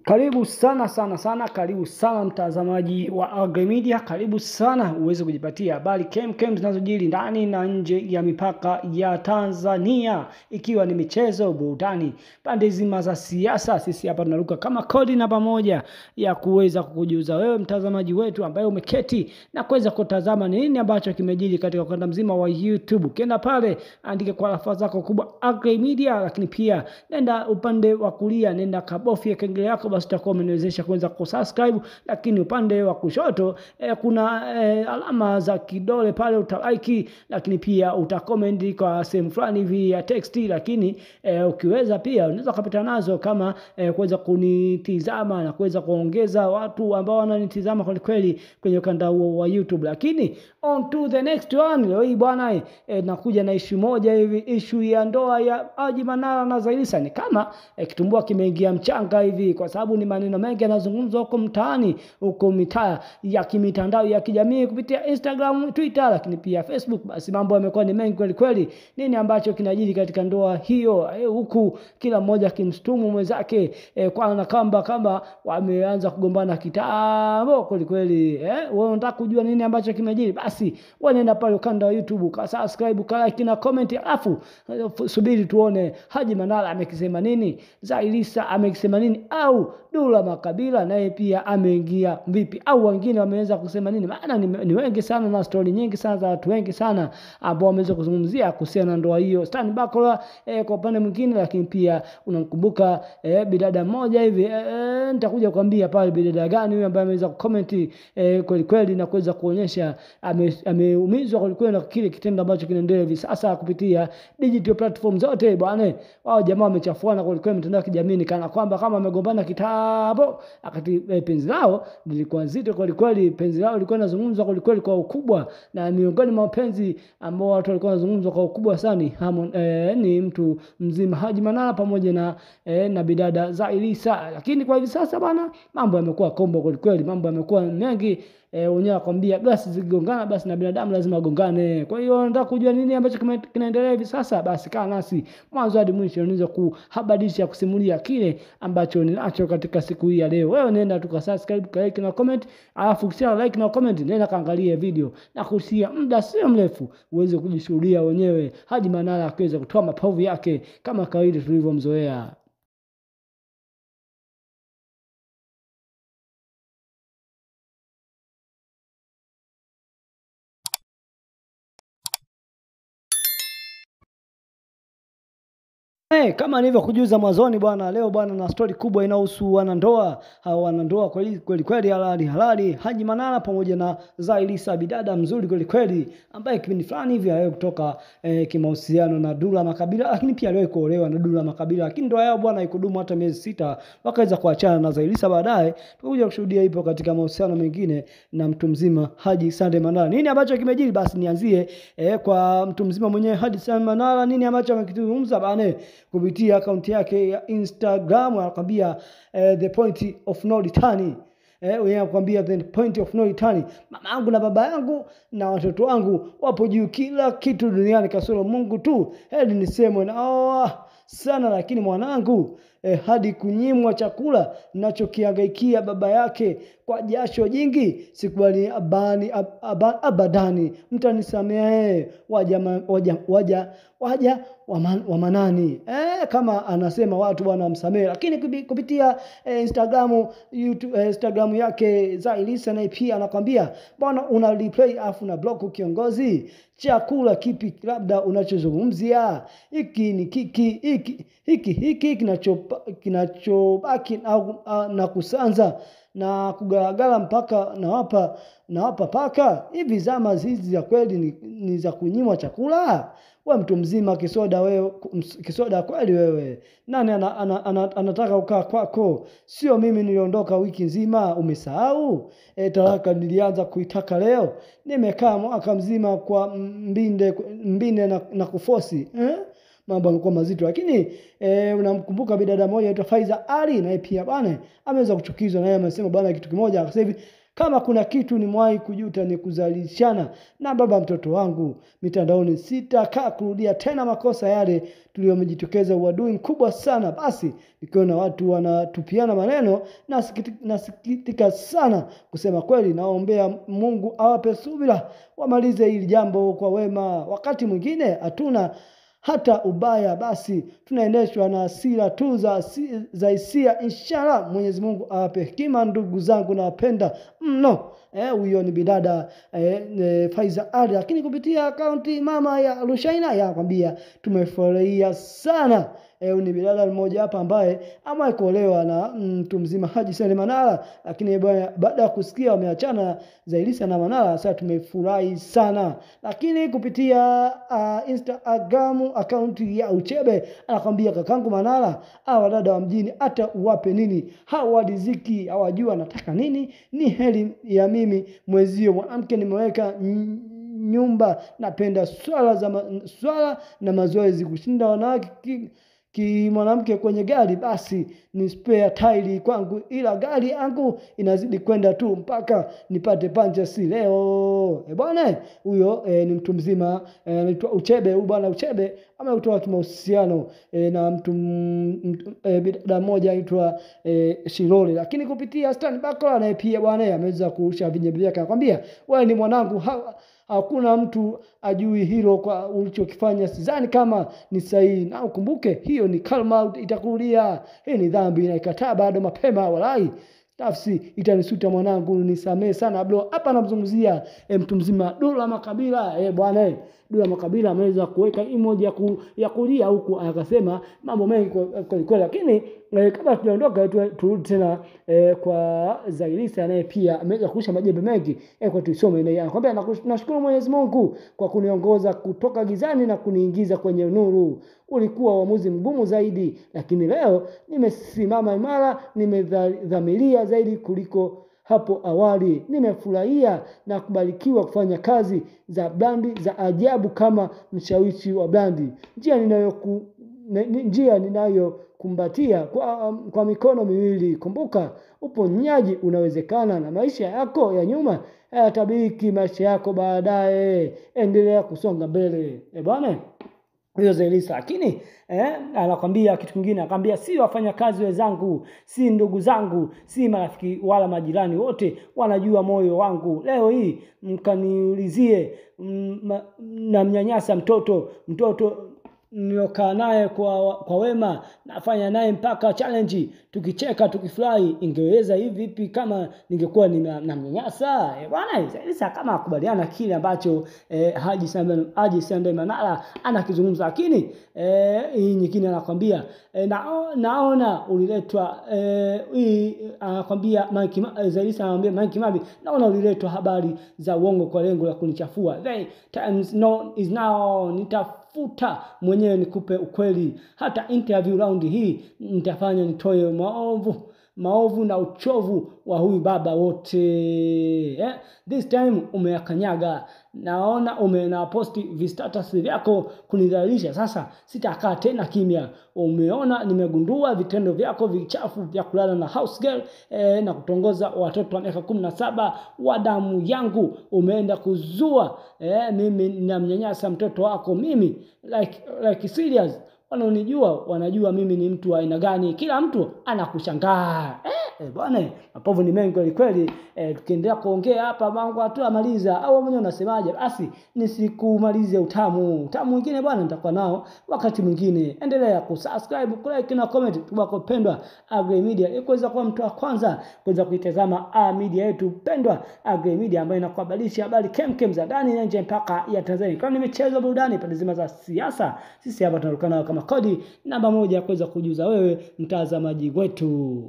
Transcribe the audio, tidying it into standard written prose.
Karibu sana, karibu sana mtazamaji wa Agri Media, karibu sana uweze kujipatia habari kem zinazojiri ndani na nje ya mipaka ya Tanzania, ikiwa ni michezo, burudani, pande zima za siasa. Sisi hapa tunaruka kama kodi namba moja ya kuweza kukujuza wewe mtazamaji wetu ambaye umeketi na kuweza kutazama nini ambacho kimejiri katika ukanda mzima wa YouTube. Kenda pale andike kwa lafaz zako kubwa Agri Media, lakini pia nenda upande wa kulia, nenda kabofia kengele yako, basi utakuwa umeniwezesha kuweza kusubscribe. Lakini upande wa kushoto kuna alama za kidole pale, utalike, lakini pia utacomment kwa sehemu fulani hivi ya text. Lakini ukiweza pia unaweza kupita nazo kama kuweza kunitizama na kuweza kuongeza watu ambao wananitizama kwa kweli kwenye ukanda huo wa YouTube. Lakini on to the next one. Leo hii bwana nakuja na issue moja hivi, issue ya ndoa ya Haji Manara na Zaiylissa. Ni kama kitumbua kimeingia mchanga hivi, kwa sababu ni maneno mengi yanazungumzwa huko mtaani, huko mitaa ya kimitandao ya kijamii kupitia Instagram, Twitter, lakini pia Facebook. Basi mambo yamekuwa ni mengi kweli kweli. Nini ambacho kinajiri katika ndoa hiyo, huku kila mmoja kimshtumu mwenzake kwa kamba wameanza kugombana kitambo kweli kweli. Wewe unataka kujua nini ambacho kimejiri? Basi wewe nenda pale ukanda wa YouTube, ka subscribe, ka like na comment, alafu subiri tuone Haji Manara amekisema nini, Zaiylissa amekisema nini, au Dula Makabila naye pia ameingia vipi, au wengine wameweza kusema nini. Maana ni wengi sana na story nyingi sana za watu wengi sana ambao wameweza kuzungumzia kuhusiana na ndoa hiyo. Stan Bakola kwa upande mwingine, lakini pia unamkumbuka bidada mmoja hivi, nitakuja kuambia pale bidada gani huyu ambaye ameweza kucomment kweli kweli na kuweza kuonyesha ameumizwa kweli kweli na kile kitendo ambacho kinaendelea hivi sasa kupitia digital platform zote bwana. Wao jamaa wamechafuana kweli kweli mitandao ya kijamii, kana kwamba kama wamegombana kitabo, akati penzi lao lilikuwa nzito kweli kweli. Penzi lao lilikuwa linazungumzwa kweli kweli kwa ukubwa, na miongoni mwa mapenzi ambao watu walikuwa wanazungumzwa kwa ukubwa sana ni mtu mzima Haji Manara pamoja na bidada Zaiylissa. Lakini kwa hivi sasa bana, mambo yamekuwa kombo kweli kweli, mambo yamekuwa mengi. Wenyewe wakwambia glasi zikigongana basi na binadamu lazima wagongane. Kwa hiyo nataka kujua nini ambacho kinaendelea hivi sasa, basi kaa nasi mwanzo hadi mwisho niweze kuhabarisha, kusimulia kile ambacho ninacho katika siku hii ya leo. Wewe nenda tu subscribe, like na comment, alafu ukisha like na comment nenda kaangalia video na kusia muda sio mrefu uweze kujishuhudia wenyewe Haji Manara akiweza kutoa mapovu yake kama kawaida tulivyomzoea. Kama nilivyokujuza mwanzoni bwana, leo bwana na story kubwa inahusu wanandoa. Hao wanandoa kweli kweli halali Haji Manara pamoja na Zaiylissa, bidada mzuri kweli kweli ambaye kipindi fulani hivi aliwahi kutoka kimahusiano na Dula Makabila, lakini pia aliwahi kuolewa na Dula Makabila, lakini ndoa yao bwana ikudumu hata miezi 6, wakaweza kuachana na Zaiylissa. Baadaye tukakuja kushuhudia ipo katika mahusiano mengine na mtu mzima Haji Sande Manara. Nini ambacho kimejiri? Basi nianzie kwa mtu mzima mwenyewe Haji Sande Manara. Nini ambacho amekizungumza bwana kupitia akaunti yake ya Instagram? Anakuambia the point of no return. Wewe anakuambia the point of no return. Mama yangu na baba yangu na watoto wangu wapo juu, kila kitu duniani kasoro Mungu tu. Hadi nisemwe na sana, lakini mwanangu hadi kunyimwa chakula ninachokihangaikia baba yake kwa jasho jingi, sikubali abadani. Mtanisamehe waja wa manani. Kama anasema watu bwana wamsamehe. Lakini kupitia Instagram yake Zaiylissa naye pia anakuambia bwana, una replay afu na block kiongozi, chakula kipi labda unachozungumzia? Hiki ni hiki kinachobaki na kusanza na kugaragara mpaka nawapa paka. Hivi zama hizi za kweli ni za kunyimwa chakula? Wewe mtu mzima kisoda kweli wewe. Nani anataka ukaa kwako? Sio mimi niliondoka wiki nzima, umesahau? Talaka nilianza kuitaka leo, nimekaa mwaka mzima kwa mbinde na kufosi. Mambo yamekuwa mazito. Lakini unamkumbuka bidada moja anaitwa Faiza Ali, naye pia bwana ameweza kuchukizwa, naye amesema bwana kitu kimoja. Sasa hivi Kama kuna kitu nimewahi kujuta ni kuzalishana na baba mtoto wangu mitandaoni. Sitakaa kurudia tena makosa yale tuliyomejitokeza uadui mkubwa sana. Basi nikiona watu wanatupiana maneno nasikitika sana kusema kweli. Naombea Mungu awape subira wamalize hili jambo kwa wema. Wakati mwingine hatuna hata ubaya, basi tunaendeshwa na hasira tu za hisia. Inshallah Mwenyezi Mungu awape hekima ndugu zangu, nawapenda mno. Huyo ni bidada Faiza Ali, lakini kupitia akaunti mama ya Rushaina yakwambia tumefurahia sana. Ni bidada mmoja hapa ambaye ama kuolewa na mtu mzima Haji Sande Manara, lakini baada ya kusikia wameachana Zailisa na Manara, sasa tumefurahi sana. Lakini kupitia Instagram akaunti ya Uchebe anakwambia kakangu Manara, hawa dada wa mjini hata uwape nini hawadiziki, hawajua nataka nini. Ni heri ya mimi mwezio mwanamke nimeweka nyumba, napenda swala na mazoezi kushinda wanawake mwanamke kwenye gari basi ni spare tire kwangu, ila gari yangu inazidi kwenda tu mpaka nipate pancha si leo. Bwana huyo ni mtu mzima anaitwa Uchebe. Huyu bwana Uchebe ameutoa kimahusiano na mtu bidada mmoja anaitwa Shirole, lakini kupitia Stan Bakola naye pia bwana ameweza kurusha vinyembe vyake, anakuambia wewe ni mwanangu, hakuna mtu ajui hilo kwa ulichokifanya, sidhani kama ni sahihi, na ukumbuke hiyo ni karma itakulia. Hii ni dhambi na ikataa bado mapema, walai nafsi itanisuta mwanangu, nisamee sana bro. Hapa namzungumzia mtu mzima Dula Makabila. Bwana Dula Makabila ameweza kuweka emoji ya kulia huku, akasema mambo mengi kwa lakini kabla tunaondoka turudi tena kwa Zailisa, naye pia ameweza kurusha majembe mengi kwa tusome naye. Anakuambia nashukuru Mwenyezi Mungu kwa kuniongoza kutoka gizani na kuniingiza kwenye nuru. Ulikuwa uamuzi mgumu zaidi, lakini leo nimesimama imara, nimedhamiria zaidi kuliko hapo awali. Nimefurahia na kubarikiwa kufanya kazi za brandi za ajabu kama mshawishi wa brandi. Njia ninayokumbatia kwa mikono miwili. Kumbuka uponyaji unawezekana na maisha yako ya nyuma hayatabiki maisha yako baadaye. Endelea kusonga mbele. Bwana hiyo Zailisa, lakini anakwambia kitu kingine, anakwambia si wafanyakazi wenzangu, si ndugu zangu, si marafiki wala majirani, wote wanajua moyo wangu. Leo hii mkaniulizie na mnyanyasa mtoto niliokaa naye kwa wema, nafanya naye mpaka challenge, tukicheka tukifurahi. Ingeweza hivi vipi kama ningekuwa namnyanyasa? Bwana Zailisa kama akubaliana kile ambacho Haji Sande Manara anakizungumza, lakini hii nyingine anakwambia naona uliletwa anakwambia Zailisa anamwambia Mike Kimambi, naona uliletwa habari za uongo kwa lengo la kunichafua. The time is now, nitafuta mwenyewe nikupe ukweli. Hata interview round hii nitafanya nitoe maovu na uchovu wa huyu baba wote. This time umeyakanyaga. Naona umenaposti vistatus vyako kunidhalilisha. Sasa sitakaa tena kimya. Umeona nimegundua vitendo vyako vichafu vya kulala na house girl na kutongoza watoto wa miaka 17 wa damu yangu. Umeenda kuzua mimi namnyanyasa mtoto wako mimi, like serious. Wanajua mimi ni mtu wa aina gani. Kila mtu anakushangaa. Bwana mapovu ni mengi kweli. Tukiendelea kuongea hapa mangu hatu amaliza, au mwenyewe unasemaje? Basi nisikumalize utamu mwingine bwana nitakuwa nao wakati mwingine. Endelea kusubscribe, kulike na comment kwa pendwa Agri Media, ili kuweza kuwa mtu wa kwanza kuweza kuitazama media yetu pendwa Agri Media, ambayo inakuhabarisha habari kemkem za ndani na nje mpaka ya Tanzania. Kama ni michezo, burudani, pande zima za siasa, sisi hapa tunarukana kama kodi namba 1 kuweza kujuza wewe mtazamaji wetu.